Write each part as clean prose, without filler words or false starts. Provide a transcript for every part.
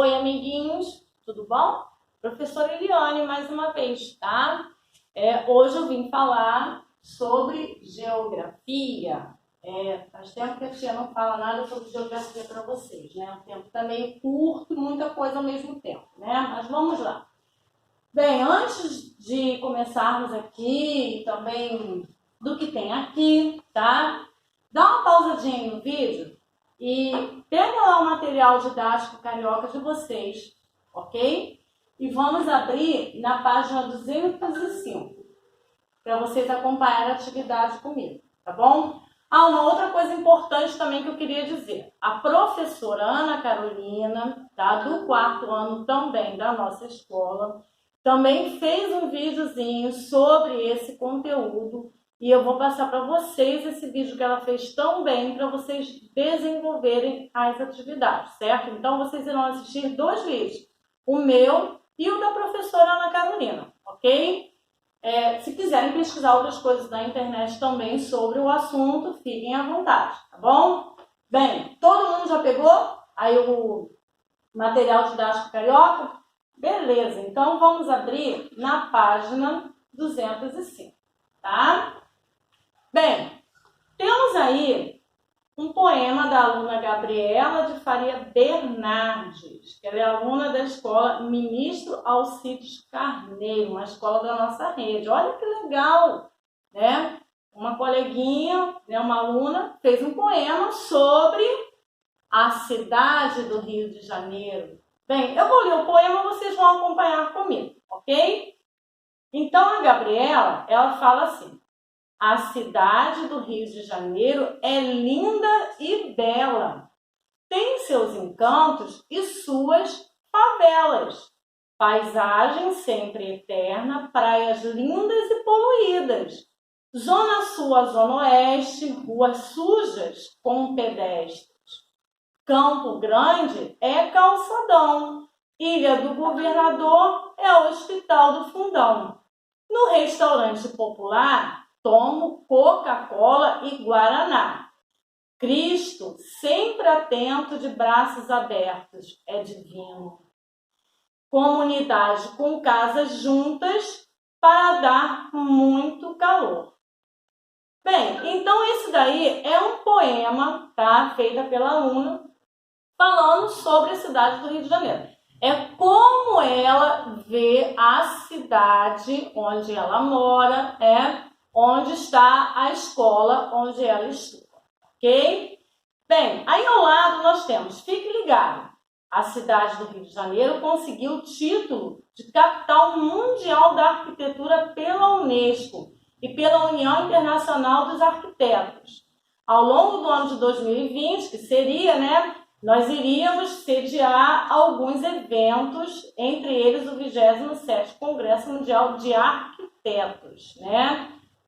Oi, amiguinhos, tudo bom? Professora Eliane, mais uma vez, tá? Hoje eu vim falar sobre geografia. Faz tempo que a tia não fala nada sobre geografia para vocês, né? Um tempo também curto, muita coisa ao mesmo tempo, né? Mas vamos lá. Bem, antes de começarmos aqui, também do que tem aqui, tá? Dá uma pausadinha no vídeo e pega lá o material didático carioca de vocês, ok? E vamos abrir na página 205, para vocês acompanharem a atividade comigo, tá bom? Uma outra coisa importante também que eu queria dizer. A professora Ana Carolina, tá, do 4º ano também da nossa escola, também fez um videozinho sobre esse conteúdo e eu vou passar para vocês esse vídeo que ela fez tão bem para vocês desenvolverem as atividades, certo? Então, vocês irão assistir 2 vídeos, o meu e o da professora Ana Carolina, ok? Se quiserem pesquisar outras coisas na internet também sobre o assunto, fiquem à vontade, tá bom? Bem, todo mundo já pegou aí o material didático carioca? Beleza, então vamos abrir na página 205, tá? Bem, temos aí um poema da aluna Gabriela de Faria Bernardes, que ela é aluna da escola Ministro Alcides Carneiro, uma escola da nossa rede. Olha que legal, né? Uma coleguinha, né, uma aluna, fez um poema sobre a cidade do Rio de Janeiro. Bem, eu vou ler o poema, vocês vão acompanhar comigo, ok? Então, a Gabriela, ela fala assim: a cidade do Rio de Janeiro é linda e bela. Tem seus encantos e suas favelas. Paisagem sempre eterna, praias lindas e poluídas. Zona sul a zona oeste, ruas sujas com pedestres. Campo Grande é calçadão. Ilha do Governador é o Hospital do Fundão. No restaurante popular, tomo Coca-Cola e Guaraná. Cristo, sempre atento, de braços abertos, é divino. Comunidade com casas juntas para dar muito calor. Bem, então esse daí é um poema, tá? Feita pela aluna, falando sobre a cidade do Rio de Janeiro. É como ela vê a cidade onde ela mora, onde está a escola onde ela estuda, ok? Bem, aí ao lado nós temos, fique ligado, a cidade do Rio de Janeiro conseguiu o título de capital mundial da arquitetura pela Unesco e pela União Internacional dos Arquitetos. Ao longo do ano de 2020, que seria, nós iríamos sediar alguns eventos, entre eles o 27º Congresso Mundial de Arquitetos,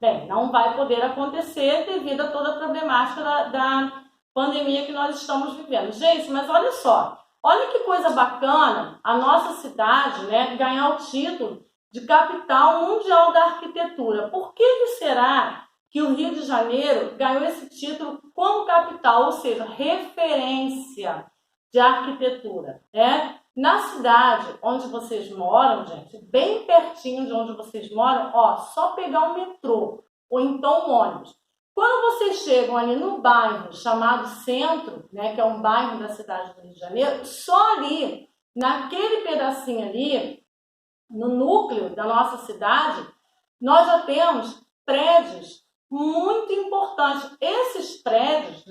Bem, não vai poder acontecer devido a toda a problemática da pandemia que nós estamos vivendo. Gente, mas olha só, olha que coisa bacana a nossa cidade, ganhar o título de capital mundial da arquitetura. Por que será que o Rio de Janeiro ganhou esse título como capital, ou seja, referência de arquitetura, Na cidade onde vocês moram, gente, bem pertinho de onde vocês moram, só pegar o metrô ou então o ônibus. Quando vocês chegam ali no bairro chamado Centro, que é um bairro da cidade do Rio de Janeiro, só ali, naquele pedacinho ali, no núcleo da nossa cidade, nós já temos prédios muito importantes. Esses prédios,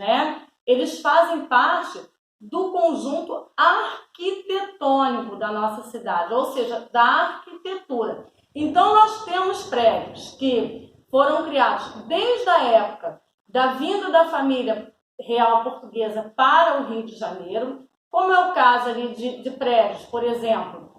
eles fazem parte do conjunto arquitetônico da nossa cidade, ou seja, da arquitetura. Então, nós temos prédios que foram criados desde a época da vinda da família real portuguesa para o Rio de Janeiro, como é o caso ali de prédios, por exemplo,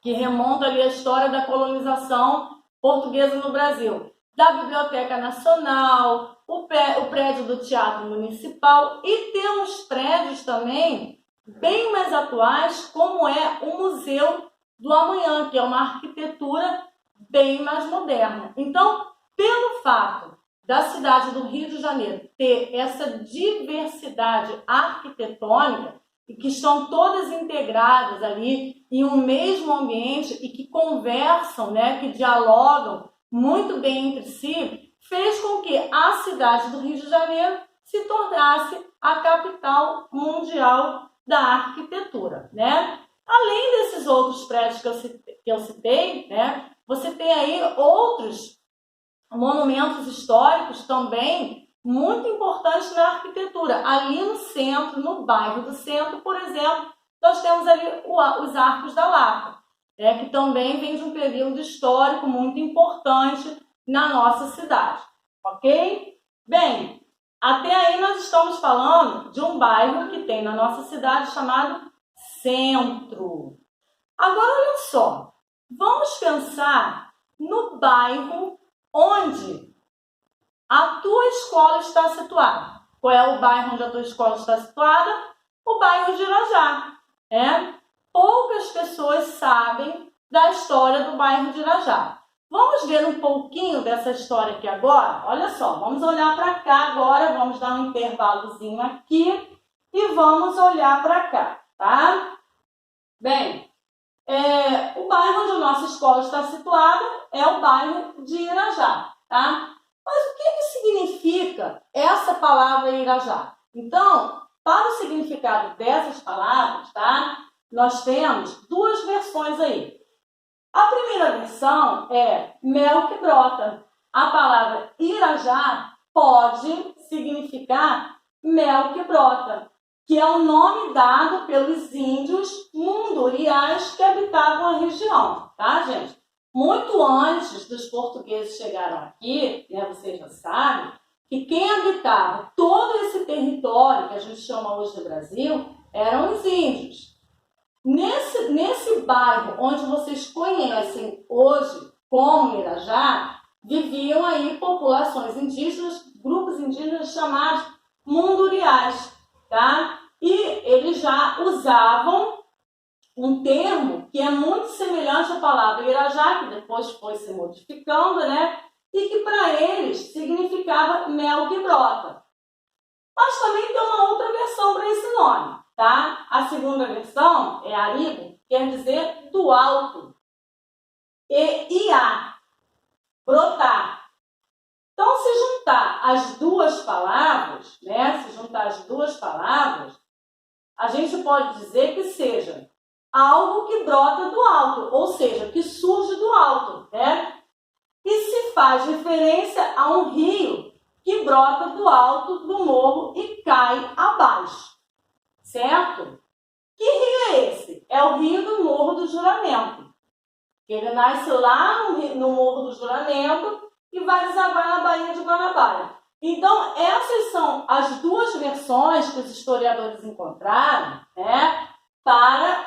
que remonta ali a história da colonização portuguesa no Brasil, da Biblioteca Nacional, o prédio do Teatro Municipal, e temos prédios também bem mais atuais, como é o Museu do Amanhã, que é uma arquitetura bem mais moderna. Então, pelo fato da cidade do Rio de Janeiro ter essa diversidade arquitetônica, e que estão todas integradas ali em um mesmo ambiente e que conversam, né, que dialogam muito bem entre si, fez com que a cidade do Rio de Janeiro se tornasse a capital mundial da arquitetura, né? Além desses outros prédios que eu citei, né, você tem aí outros monumentos históricos também muito importantes na arquitetura. Ali no centro, no bairro do centro, por exemplo, nós temos ali os Arcos da Lapa, que também vem de um período histórico muito importante na nossa cidade, ok? Bem, até aí nós estamos falando de um bairro que tem na nossa cidade chamado Centro. Agora, olha só, vamos pensar no bairro onde a tua escola está situada. Qual é o bairro onde a tua escola está situada? O bairro de Irajá. Poucas pessoas sabem da história do bairro de Irajá. Vamos ver um pouquinho dessa história aqui agora? Olha só, vamos olhar para cá agora, vamos dar um intervalozinho aqui e vamos olhar para cá, tá? Bem, o bairro onde a nossa escola está situada é o bairro de Irajá, tá? Mas o que significa essa palavra Irajá? Então, para o significado dessas palavras, tá? Nós temos duas versões aí. A primeira versão é mel que brota. A palavra Irajá pode significar mel que brota, que é o nome dado pelos índios munduriais que habitavam a região, tá, gente? Muito antes dos portugueses chegarem aqui, né, vocês já sabem, que quem habitava todo esse território que a gente chama hoje de Brasil eram os índios. Nesse bairro onde vocês conhecem hoje como Irajá, viviam aí populações indígenas, grupos indígenas chamados munduriais, tá? E eles já usavam um termo que é muito semelhante à palavra Irajá, que depois foi se modificando, né? E que para eles significava mel que brota. Mas também tem uma outra versão para esse nome, tá? A segunda versão é Aribo, quer dizer do alto. E Iá, brotar. Então, se juntar as duas palavras, né? A gente pode dizer que seja algo que brota do alto, ou seja, que surge do alto, né? E se faz referência a um rio que brota do alto do morro e cai abaixo, certo? Que rio é esse? É o rio do Morro do Juramento. Ele nasce lá no Morro do Juramento e vai desabar na Baía de Guanabara. Então, essas são as duas versões que os historiadores encontraram, né, para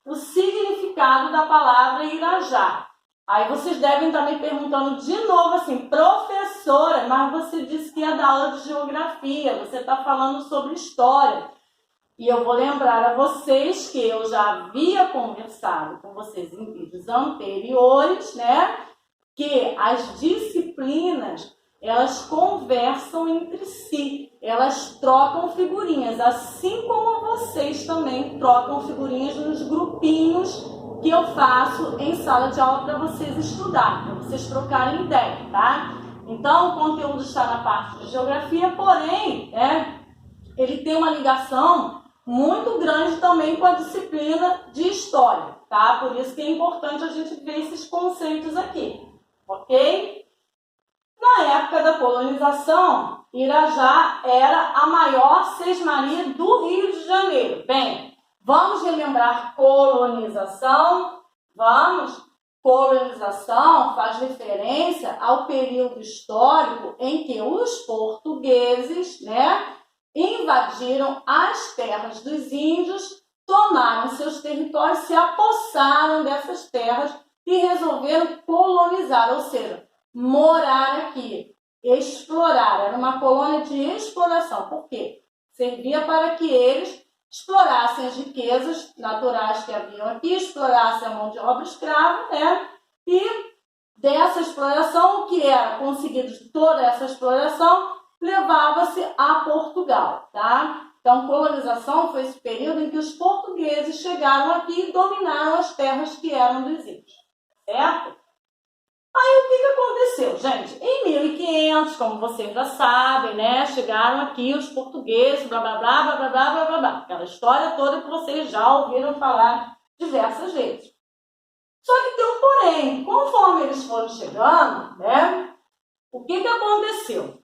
o significado da palavra Irajá. Aí vocês devem estar me perguntando de novo assim, professora, mas você disse que ia dar aula de geografia, você está falando sobre história. E eu vou lembrar a vocês que eu já havia conversado com vocês em vídeos anteriores, né, que as disciplinas, elas conversam entre si, elas trocam figurinhas, assim como vocês também trocam figurinhas nos grupinhos que eu faço em sala de aula para vocês estudarem, para vocês trocarem ideia, tá? Então, o conteúdo está na parte de geografia, porém, ele tem uma ligação muito grande também com a disciplina de história, tá? Por isso que é importante a gente ver esses conceitos aqui, ok? Na época da colonização, Irajá era a maior sesmaria do Rio de Janeiro. Bem, vamos relembrar colonização? Vamos. Colonização faz referência ao período histórico em que os portugueses, né, invadiram as terras dos índios, tomaram seus territórios, se apossaram dessas terras e resolveram colonizar, ou seja, morar aqui, explorar. Era uma colônia de exploração. Por quê? Servia para que eles explorassem as riquezas naturais que haviam aqui, explorassem a mão de obra escrava, né? E dessa exploração, o que era conseguido de toda essa exploração, levava-se a Portugal, tá? Então, colonização foi esse período em que os portugueses chegaram aqui e dominaram as terras que eram dos índios, certo? Aí, o que aconteceu, gente? Em 1500, como vocês já sabem, né? Chegaram aqui os portugueses, blá, blá, blá, blá, blá, blá, blá, blá, blá. Aquela história toda que vocês já ouviram falar diversas vezes. Só que tem um porém. Conforme eles foram chegando, né? O que aconteceu?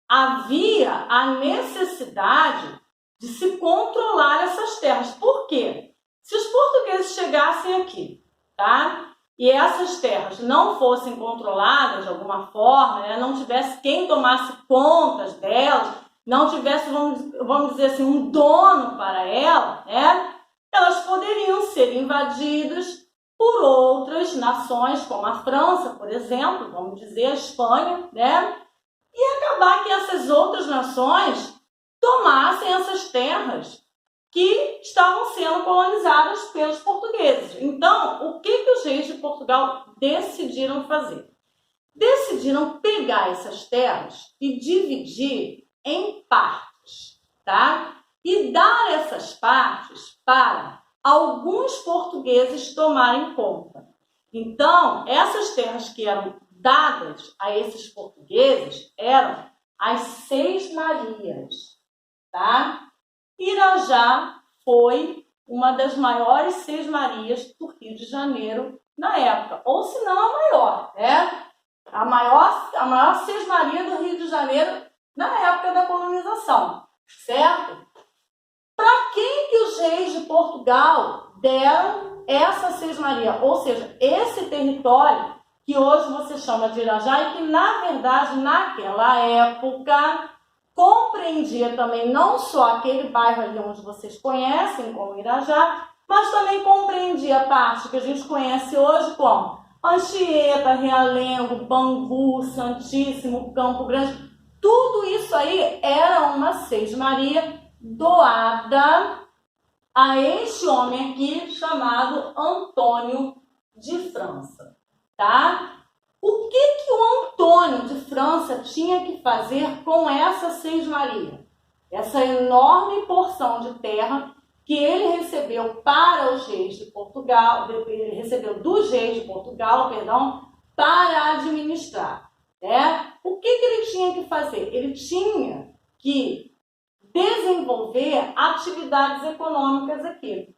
Havia a necessidade de se controlar essas terras. Por quê? Se os portugueses chegassem aqui, tá? E essas terras não fossem controladas de alguma forma, né? Não tivesse quem tomasse contas delas, não tivesse, vamos dizer assim, um dono para elas, né? Elas poderiam ser invadidas por outras nações, como a França, por exemplo, vamos dizer a Espanha, né? E acabar que essas outras nações tomassem essas terras que estavam sendo colonizadas pelos portugueses. Então, o que os reis de Portugal decidiram fazer? Decidiram pegar essas terras e dividir em partes, tá? E dar essas partes para alguns portugueses tomarem conta. Então, essas terras que eram dadas a esses portugueses eram as Seis Marias, tá? Irajá foi uma das maiores Seis Marias do Rio de Janeiro na época, ou se não a maior, né? A maior Seis Maria do Rio de Janeiro na época da colonização, certo? Para quem que os reis de Portugal deram essa Seis Maria? Ou seja, esse território que hoje você chama de Irajá e que, na verdade, naquela época, compreendia também não só aquele bairro ali onde vocês conhecem como Irajá, mas também compreendia a parte que a gente conhece hoje como Anchieta, Realengo, Bangu, Santíssimo, Campo Grande. Tudo isso aí era uma Seis Maria doada a este homem aqui chamado Antônio de França, tá? O que o Antônio de França tinha que fazer com essa Seis Maria? Essa enorme porção de terra que ele recebeu para os reis de Portugal, ele recebeu dos reis de Portugal, para administrar, né? O que ele tinha que fazer? Ele tinha que desenvolver atividades econômicas aqui,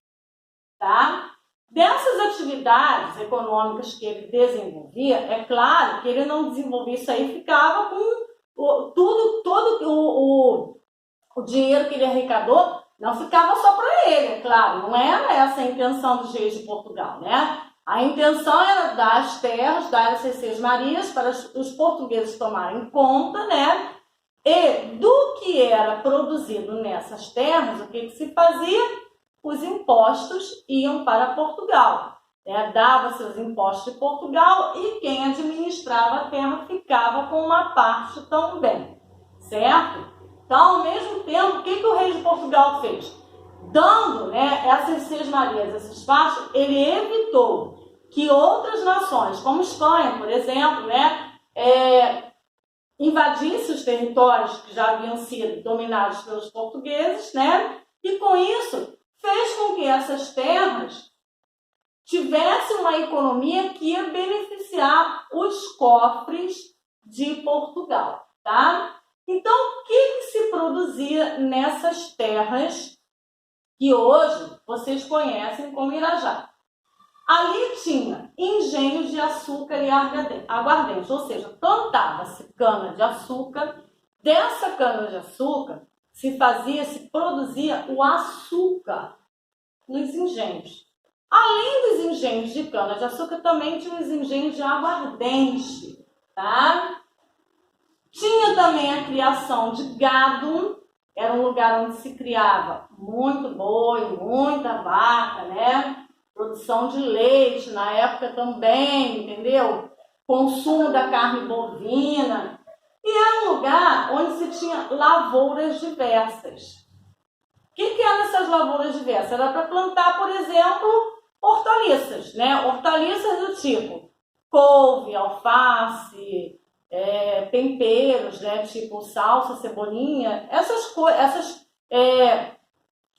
tá? Dessas atividades econômicas que ele desenvolvia, é claro que ele não desenvolvia isso aí, ficava com todo o dinheiro que ele arrecadou, não ficava só para ele, é claro, não era essa a intenção dos reis de Portugal, né? A intenção era dar as terras, dar essas Seis Marias para os portugueses tomarem conta, né? E do que era produzido nessas terras, o que se fazia? Os impostos iam para Portugal. Dava-se os impostos de Portugal e quem administrava a terra ficava com uma parte também, certo? Então, ao mesmo tempo, o que o rei de Portugal fez? Dando, né, essas Seis Marias, esses partes, ele evitou que outras nações, como Espanha, por exemplo, né, invadissem os territórios que já haviam sido dominados pelos portugueses, né, e com isso fez com que essas terras tivessem uma economia que ia beneficiar os cofres de Portugal, tá? Então, o que se produzia nessas terras que hoje vocês conhecem como Irajá? Ali tinha engenhos de açúcar e aguardente, ou seja, plantava-se cana-de-açúcar. Dessa cana-de-açúcar se produzia o açúcar nos engenhos. Além dos engenhos de cana-de-açúcar, também tinha os engenhos de aguardente, tá? Tinha também a criação de gado, era um lugar onde se criava muito boi, muita vaca, né? Produção de leite na época também, entendeu? Consumo da carne bovina. E era um lugar onde se tinha lavouras diversas. O que eram essas lavouras diversas? Era para plantar, por exemplo, hortaliças, né? Hortaliças do tipo couve, alface, temperos, né? Tipo salsa, cebolinha, essas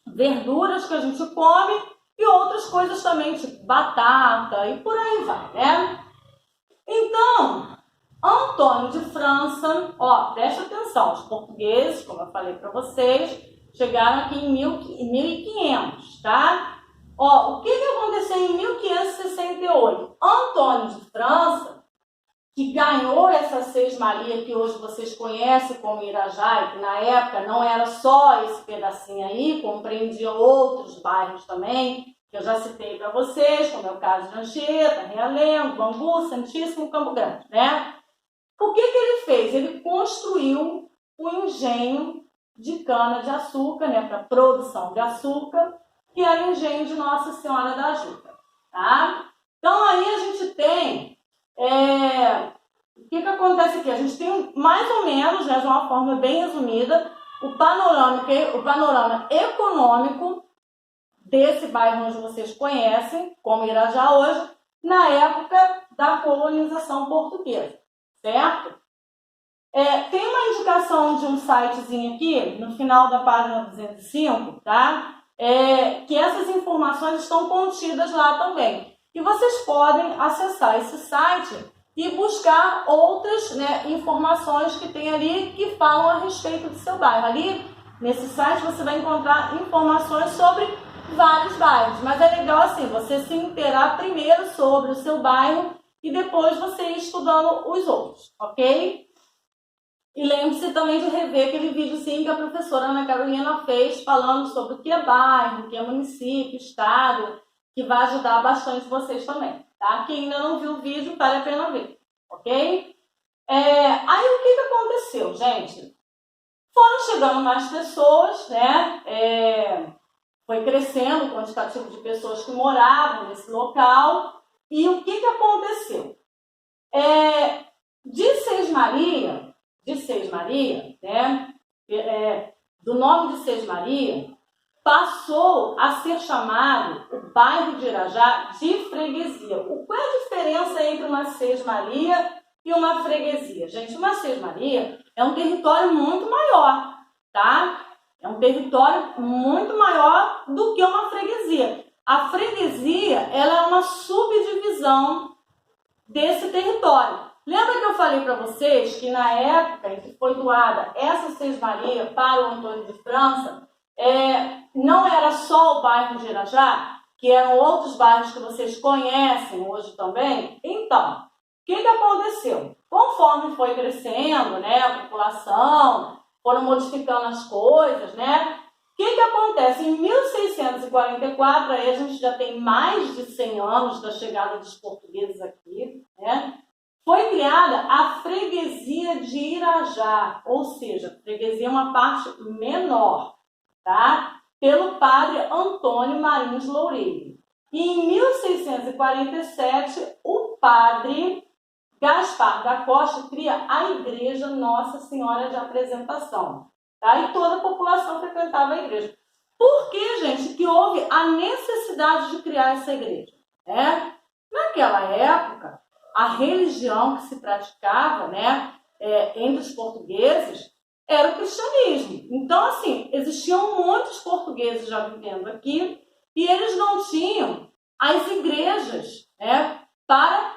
verduras que a gente come e outras coisas também, tipo batata e por aí vai, né? Então, Antônio de França, ó, presta atenção, os portugueses, como eu falei para vocês, chegaram aqui em 1500, tá? Ó, o que aconteceu em 1568? Antônio de França, que ganhou essa Sesmaria que hoje vocês conhecem como Irajá, e que na época não era só esse pedacinho aí, compreendia outros bairros também, que eu já citei para vocês, como é o caso de Anchieta, Realengo, Bangu, Santíssimo, Campo Grande, né? O que ele fez? Ele construiu um engenho de cana-de-açúcar, né, para produção de açúcar, que era o engenho de Nossa Senhora da Ajuda, tá? Então aí a gente tem, o que acontece aqui? A gente tem mais ou menos, né, de uma forma bem resumida, o panorama econômico desse bairro onde vocês conhecem, como Irajá hoje, na época da colonização portuguesa, certo? Tem uma indicação de um sitezinho aqui, no final da página 205, tá? Que essas informações estão contidas lá também. E vocês podem acessar esse site e buscar outras, né, informações que tem ali que falam a respeito do seu bairro. Ali, nesse site, você vai encontrar informações sobre vários bairros. Mas é legal assim, você se inteirar primeiro sobre o seu bairro e depois você ir estudando os outros, ok? E lembre-se também de rever aquele videozinho que a professora Ana Carolina fez falando sobre o que é bairro, o que é município, estado, que vai ajudar bastante vocês também, tá? Quem ainda não viu o vídeo, vale a pena ver, ok? Aí o que aconteceu, gente? Foram chegando mais pessoas, né? Foi crescendo o quantitativo de pessoas que moravam nesse local. E o que aconteceu? De Sesmaria, né? Do nome de Sesmaria, passou a ser chamado o bairro de Irajá de freguesia. Qual é a diferença entre uma Sesmaria e uma freguesia? Gente, uma Sesmaria é um território muito maior, tá? É um território muito maior do que uma freguesia. A freguesia, ela é uma subdivisão desse território. Lembra que eu falei para vocês que na época em que foi doada essa Sesmaria para o Antônio de França, não era só o bairro de Irajá, que eram outros bairros que vocês conhecem hoje também? Então, o que aconteceu? Conforme foi crescendo, né, a população, foram modificando as coisas, né? O que acontece? Em 1644, aí a gente já tem mais de 100 anos da chegada dos portugueses aqui, né? Foi criada a freguesia de Irajá, ou seja, freguesia é uma parte menor, tá? Pelo padre Antônio Marinhos Loureiro. E em 1647, o padre Gaspar da Costa cria a Igreja Nossa Senhora de Apresentação. Tá? E toda a população frequentava a igreja. Por que, gente, que houve a necessidade de criar essa igreja? Naquela época, a religião que se praticava, né, entre os portugueses era o cristianismo. Então, assim, existiam muitos portugueses já vivendo aqui e eles não tinham as igrejas, né, para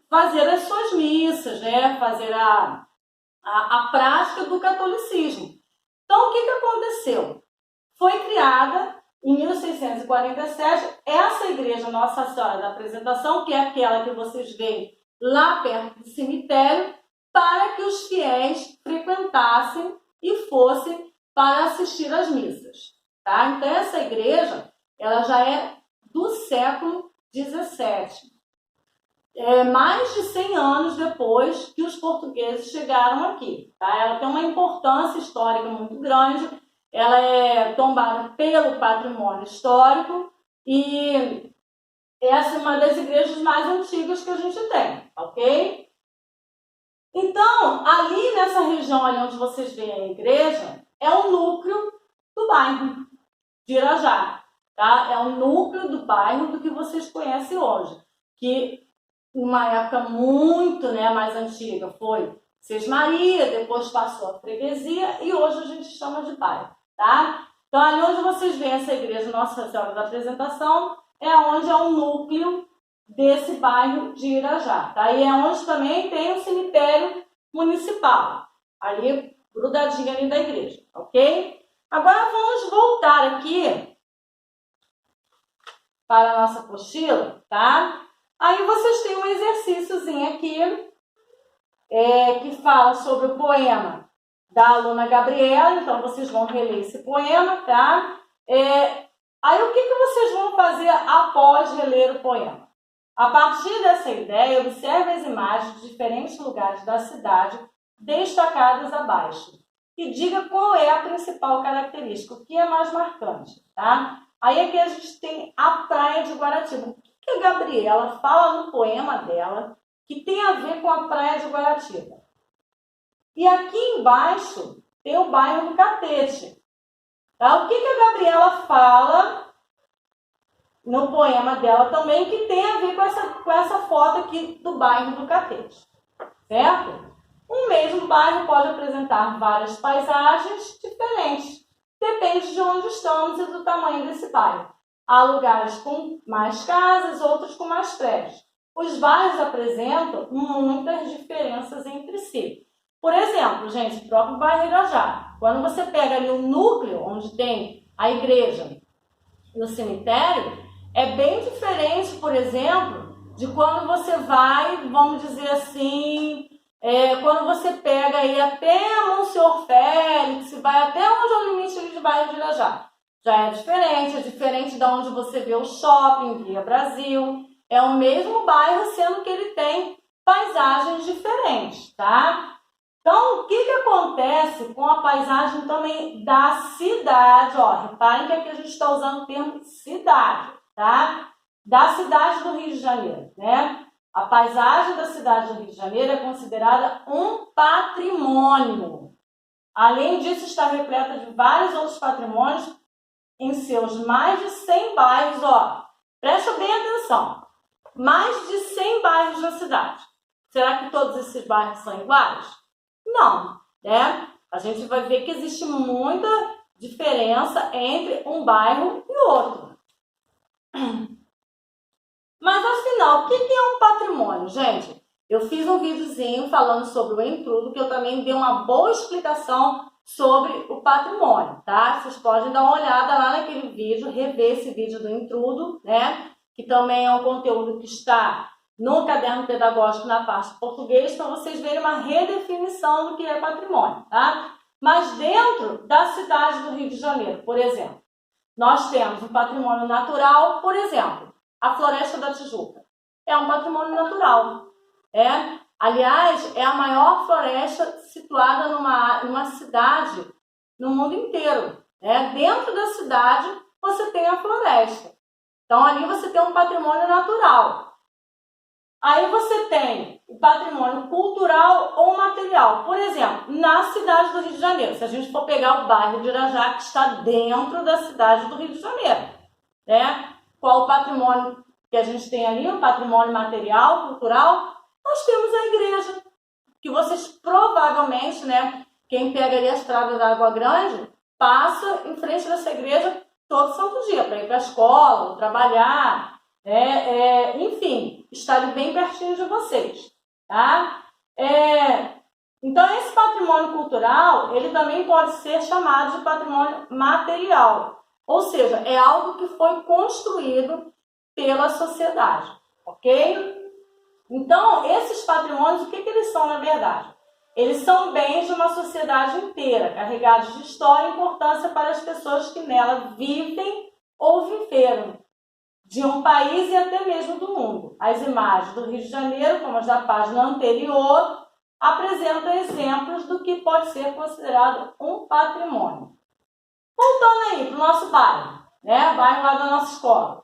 fazer as suas missas, né, fazer a prática do catolicismo. Então, o que aconteceu? Foi criada, em 1647, essa igreja Nossa Senhora da Apresentação, que é aquela que vocês veem lá perto do cemitério, para que os fiéis frequentassem e fossem para assistir às missas. Tá? Então, essa igreja ela já é do século XVII. Mais de 100 anos depois que os portugueses chegaram aqui. Tá? Ela tem uma importância histórica muito grande, ela é tombada pelo patrimônio histórico e essa é uma das igrejas mais antigas que a gente tem, ok? Então, ali nessa região ali onde vocês veem a igreja, é o núcleo do bairro de Irajá. Tá? É o núcleo do bairro do que vocês conhecem hoje, que uma época muito, né, mais antiga foi Sesmaria, depois passou a freguesia e hoje a gente chama de bairro, tá? Então, ali onde vocês veem essa igreja Nossa Senhora da Apresentação, é onde é o núcleo desse bairro de Irajá. Tá? E é onde também tem o cemitério municipal, ali grudadinho ali da igreja, ok? Agora vamos voltar aqui para a nossa apostila, tá? Aí vocês têm um exercíciozinho aqui, que fala sobre o poema da aluna Gabriela, então vocês vão reler esse poema, tá? Aí o que vocês vão fazer após reler o poema? A partir dessa ideia, observe as imagens de diferentes lugares da cidade destacadas abaixo e diga qual é a principal característica, o que é mais marcante, tá? Aí aqui a gente tem a praia de Guaratiba. O que a Gabriela fala no poema dela que tem a ver com a praia de Guaratiba? E aqui embaixo tem o bairro do Catete. Tá? O que a Gabriela fala no poema dela também que tem a ver com essa foto aqui do bairro do Catete? Certo? Um mesmo bairro pode apresentar várias paisagens diferentes. Depende de onde estamos e do tamanho desse bairro. Há lugares com mais casas, outros com mais prédios. Os bairros apresentam muitas diferenças entre si. Por exemplo, gente, o próprio bairro Irajá. Quando você pega ali o núcleo, onde tem a igreja e o cemitério, é bem diferente, por exemplo, de quando você vai, vamos dizer assim, quando você pega aí até Monsenhor Félix, vai até onde é o limite ali de bairro de Irajá. Já é diferente de onde você vê o shopping, Via Brasil. É o mesmo bairro, sendo que ele tem paisagens diferentes, tá? Então, o que acontece com a paisagem também da cidade? Ó, reparem que aqui a gente está usando o termo cidade, tá? Da cidade do Rio de Janeiro, né? A paisagem da cidade do Rio de Janeiro é considerada um patrimônio. Além disso, está repleta de vários outros patrimônios em seus mais de 100 bairros. Ó, presta bem atenção. Mais de 100 bairros da cidade. Será que todos esses bairros são iguais? Não, né? A gente vai ver que existe muita diferença entre um bairro e outro. Mas afinal, o que é um patrimônio, gente? Eu fiz um videozinho falando sobre o entrudo, que eu também dei uma boa explicação sobre o patrimônio, tá? Vocês podem dar uma olhada lá naquele vídeo, rever esse vídeo do entrudo, né? Que também é um conteúdo que está no caderno pedagógico na parte de português, para vocês verem uma redefinição do que é patrimônio, tá? Mas dentro da cidade do Rio de Janeiro, por exemplo, nós temos um patrimônio natural, por exemplo, a Floresta da Tijuca. É um patrimônio natural. Aliás, é a maior floresta situada numa cidade no mundo inteiro. Dentro da cidade, você tem a floresta. Então, ali você tem um patrimônio natural. Aí você tem o patrimônio cultural ou material. Por exemplo, na cidade do Rio de Janeiro, se a gente for pegar o bairro de Irajá, que está dentro da cidade do Rio de Janeiro, qual o patrimônio que a gente tem ali? O patrimônio material, cultural? Nós temos a igreja, que vocês provavelmente, quem pega ali a estrada da Água Grande, passa em frente dessa igreja todo santo dia, para ir para a escola, trabalhar, enfim, está ali bem pertinho de vocês, tá? Então, esse patrimônio cultural, ele também pode ser chamado de patrimônio material, ou seja, é algo que foi construído pela sociedade, ok? Então, esses patrimônios, o que eles são na verdade? Eles são bens de uma sociedade inteira, carregados de história e importância para as pessoas que nela vivem ou viveram, de um país e até mesmo do mundo. As imagens do Rio de Janeiro, como as da página anterior, apresentam exemplos do que pode ser considerado um patrimônio. Voltando aí para o nosso bairro, bairro lá da nossa escola.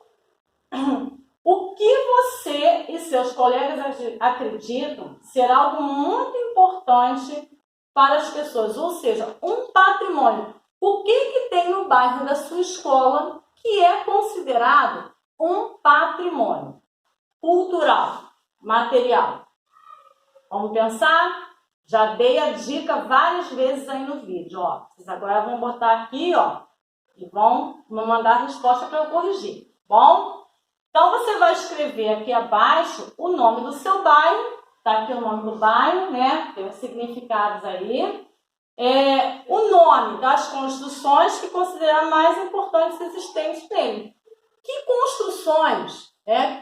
O que você e seus colegas acreditam ser algo muito importante para as pessoas, ou seja, um patrimônio. O que tem no bairro da sua escola que é considerado um patrimônio cultural, material? Vamos pensar? Já dei a dica várias vezes aí no vídeo. Vocês agora vão botar aqui, e vão me mandar a resposta para eu corrigir, bom? Então, você vai escrever aqui abaixo o nome do seu bairro, tá aqui o nome do bairro, né? Tem os significados aí. O nome das construções que considera mais importantes existentes nele. Que construções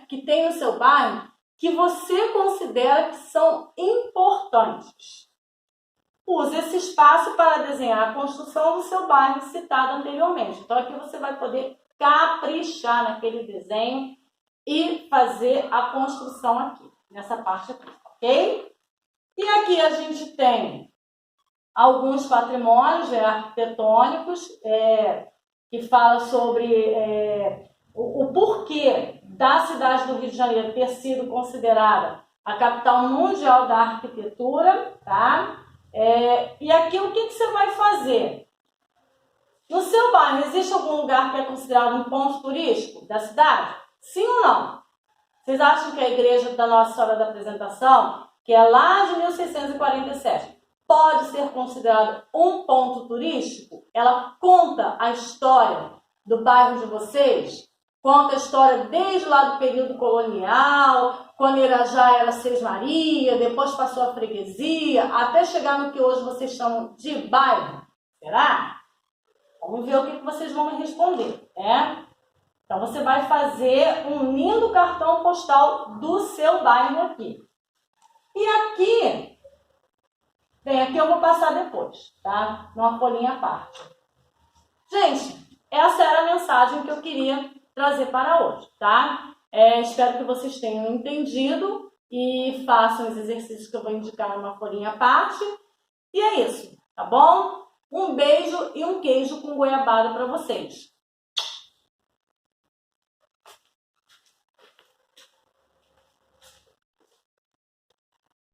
que tem no seu bairro que você considera que são importantes? Use esse espaço para desenhar a construção do seu bairro citado anteriormente. Então, aqui você vai poder caprichar naquele desenho e fazer a construção aqui, nessa parte aqui, ok? E aqui a gente tem alguns patrimônios arquitetônicos que falam sobre o porquê da cidade do Rio de Janeiro ter sido considerada a capital mundial da arquitetura, tá? E aqui o que você vai fazer? No seu bairro, existe algum lugar que é considerado um ponto turístico da cidade? Sim ou não? Vocês acham que a igreja da Nossa Senhora da Apresentação, que é lá de 1647, pode ser considerada um ponto turístico? Ela conta a história do bairro de vocês? Conta a história desde lá do período colonial, quando Irajá era Seis Maria, depois passou a freguesia, até chegar no que hoje vocês chamam de bairro. Será? Vamos ver o que vocês vão me responder, né? Então, você vai fazer um lindo cartão postal do seu bairro aqui. E aqui, aqui eu vou passar depois, tá? Numa folhinha à parte. Gente, essa era a mensagem que eu queria trazer para hoje, tá? Espero que vocês tenham entendido e façam os exercícios que eu vou indicar numa folhinha à parte. E é isso, tá bom? Um beijo e um queijo com goiabada para vocês.